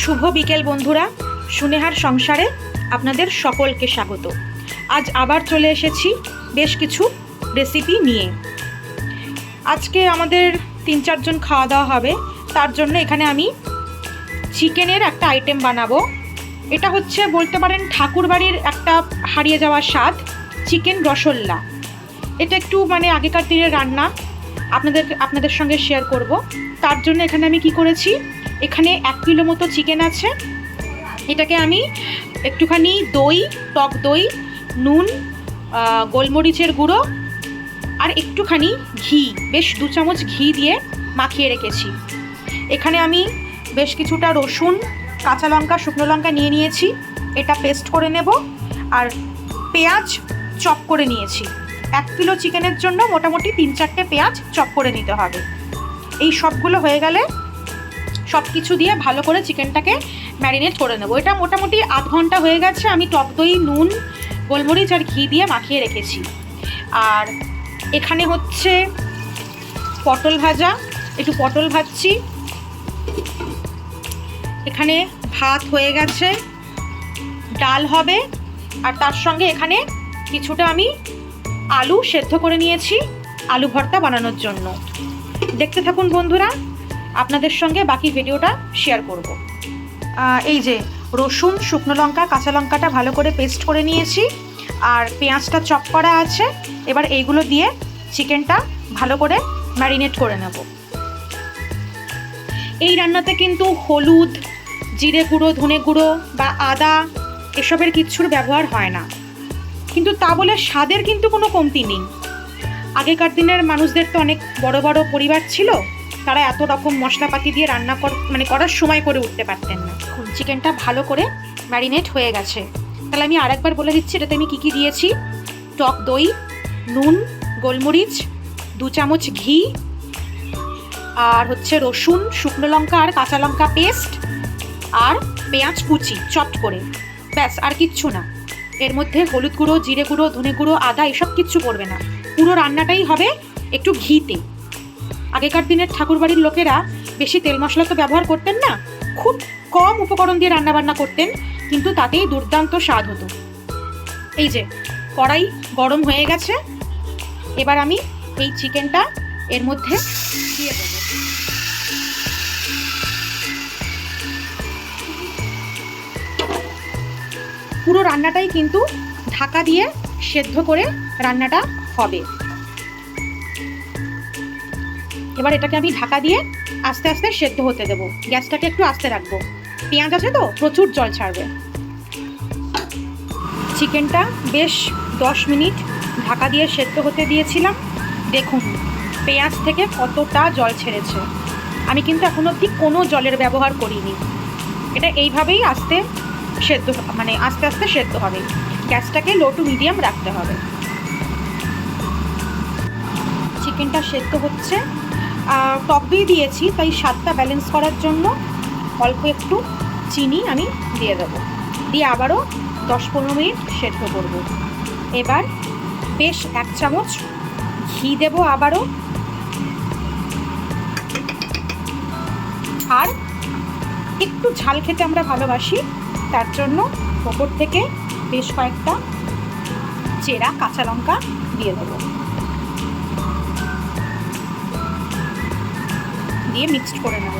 শুভ বিকেল বন্ধুরা, সুনেহার সংসারে আপনাদের সকলকে স্বাগত। আজ আবার চলে এসেছি বেশ কিছু রেসিপি নিয়ে। আজকে আমাদের 3-4 জন খাওয়া দাওয়া হবে, তার জন্য এখানে আমি চিকেনের একটা আইটেম বানাবো। এটা হচ্ছে বলতে পারেন ঠাকুরবাড়ির একটা হারিয়ে যাওয়া স্বাদ, চিকেন রসল্লা। এটা একটু আগেকার দিনের রান্না, আপনাদের সঙ্গে শেয়ার করব। তার জন্য এখানে আমি কি করেছি, এখানে 1 কিলো মতো চিকেন আছে। এটাকে আমি একটুখানি দই, টক দই, নুন, গোলমরিচের গুঁড়ো আর একটুখানি ঘি, বেশ 2 চামচ ঘি দিয়ে মাখিয়ে রেখেছি। এখানে আমি বেশ কিছুটা রসুন, কাঁচা লঙ্কা, শুকনো লঙ্কা নিয়েছি। এটা পেস্ট করে নেব। আর পেঁয়াজ চপ করে নিয়েছি। 1 কিলো চিকেনের জন্য মোটামুটি 3-4টে পেঁয়াজ চপ করে নিতে হবে। এই সবগুলো হয়ে গেলে সব কিছু দিয়ে ভালো করে চিকেনটাকে ম্যারিনেট করে নেব। এটা মোটামুটি আধ ঘন্টা হয়ে গেছে। আমি টক দই, নুন, গোলমরিচ আর ঘি দিয়ে মাখিয়ে রেখেছি। আর এখানে হচ্ছে পটল ভাজা, একটু পটল ভাজছি। এখানে ভাত হয়ে গেছে, ডাল হবে। আর তার সঙ্গে এখানে কিছুটা আমি আলু সেদ্ধ করে নিয়েছি আলু ভর্তা বানানোর জন্য। দেখতে থাকুন বন্ধুরা, আপনাদের সঙ্গে বাকি ভিডিওটা শেয়ার করব। এই যে রসুন, শুকনো লঙ্কা, কাঁচা লঙ্কাটা ভালো করে পেস্ট করে নিয়েছি। আর পেঁয়াজটা চপ করা আছে। এবার এইগুলো দিয়ে চিকেনটা ভালো করে ম্যারিনেট করে নেব। এই রান্নাতে কিন্তু হলুদ, জিরে গুঁড়ো, ধনে গুঁড়ো বা আদা এসবের কিচ্ছুর ব্যবহার হয় না, কিন্তু তা বলে স্বাদের কিন্তু কোনো কমতি নেই। আগেকার দিনের মানুষদের তো অনেক বড় বড় পরিবার ছিল, তারা এত রকম মশলাপাতি দিয়ে রান্না করার সময় করে উঠতে পারতেন না। চিকেনটা ভালো করে ম্যারিনেট হয়ে গেছে। তাহলে আমি আরেকবার বলে দিচ্ছি এটাতে আমি কী দিয়েছি। টক দই, নুন, গোলমরিচ, 2 চামচ ঘি, আর হচ্ছে রসুন, শুকনো লঙ্কা আর কাঁচা লঙ্কা পেস্ট, আর পেঁয়াজ কুচি চপ করে, ব্যাস আর কিচ্ছু না। এর মধ্যে হলুদ গুঁড়ো, জিরে গুঁড়ো, ধনে গুঁড়ো, আদা এসব কিচ্ছু পড়বে না। পুরো রান্নাটাই হবে একটু ঘিতে। আগেকার দিনের ঠাকুরবাড়ির লোকেরা বেশি তেল মশলা তো ব্যবহার করতেন না, খুব কম উপকরণ দিয়ে রান্নাবান্না করতেন, কিন্তু তাতেই দুর্দান্ত স্বাদ হতো। এই যে কড়াই গরম হয়ে গেছে। এবার আমি এই চিকেনটা এর মধ্যে দিয়ে দেবো। পুরো রান্নাটাই কিন্তু ঢাকা দিয়ে সেদ্ধ করে রান্নাটা হবে। এবার এটাকে আমি ঢাকা দিয়ে আস্তে আস্তে সেদ্ধ হতে দেবো। গ্যাসটাকে একটু আস্তে রাখবো, পেঁয়াজ আছে তো প্রচুর জল ছাড়বে। চিকেনটা বেশ 10 মিনিট ঢাকা দিয়ে সেদ্ধ হতে দিয়েছিলাম। দেখুন পেঁয়াজ থেকে কতটা জল ছেড়েছে। আমি কিন্তু এখন অবধি কোনো জলের ব্যবহার করিনি। এটা এইভাবেই আস্তে আস্তে সেদ্ধ হবে। গ্যাসটাকে লো টু মিডিয়াম রাখতে হবে। চিকেনটা সেদ্ধ হচ্ছে। টক দই দিয়েছি, তাই স্বাদটা ব্যালেন্স করার জন্য অল্প একটু চিনি আমি দিয়ে দেবো। দিয়ে আবারও 10-15 মিনিট সেদ্ধ করব। এবার বেশ 1 চামচ ঘি দেবো আবারও। আর একটু ঝাল খেতে আমরা ভালোবাসি, তার জন্য ওপর থেকে বেশ কয়েকটা চেরা কাঁচা লঙ্কা দিয়ে দেবো। দিয়ে মিক্সড করে নেব।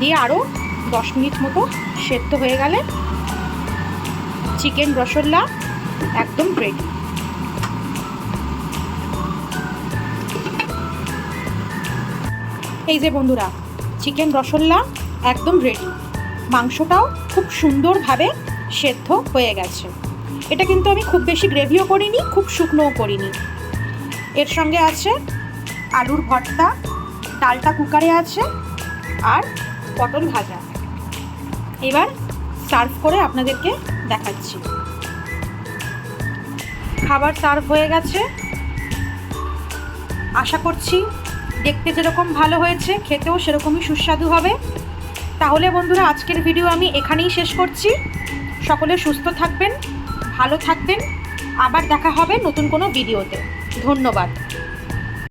দিয়ে আরও 10 মিনিট মতো সেদ্ধ হয়ে গেলে চিকেন রসল্লা একদম রেডি। এই যে বন্ধুরা, চিকেন রসল্লা একদম রেডি। মাংসটাও খুব সুন্দরভাবে সেদ্ধ হয়ে গেছে। এটা কিন্তু আমি খুব বেশি গ্রেভিও করিনি, খুব শুকনোও করিনি। এর সঙ্গে আছে আলুর ভর্তা, ডালটা কুকারে আছে, আর পটল ভাজা। এবার সার্ভ করে আপনাদেরকে দেখাচ্ছি। খাবার সার্ভ হয়ে গেছে। আশা করছি দেখতে যেরকম ভালো হয়েছে, খেতেও সেরকমই সুস্বাদু হবে। তাহলে বন্ধুরা, আজকের ভিডিও আমি এখানেই শেষ করছি। সকলে সুস্থ থাকবেন, ভালো থাকবেন। আবার দেখা হবে নতুন কোনো ভিডিওতে। ধন্যবাদ।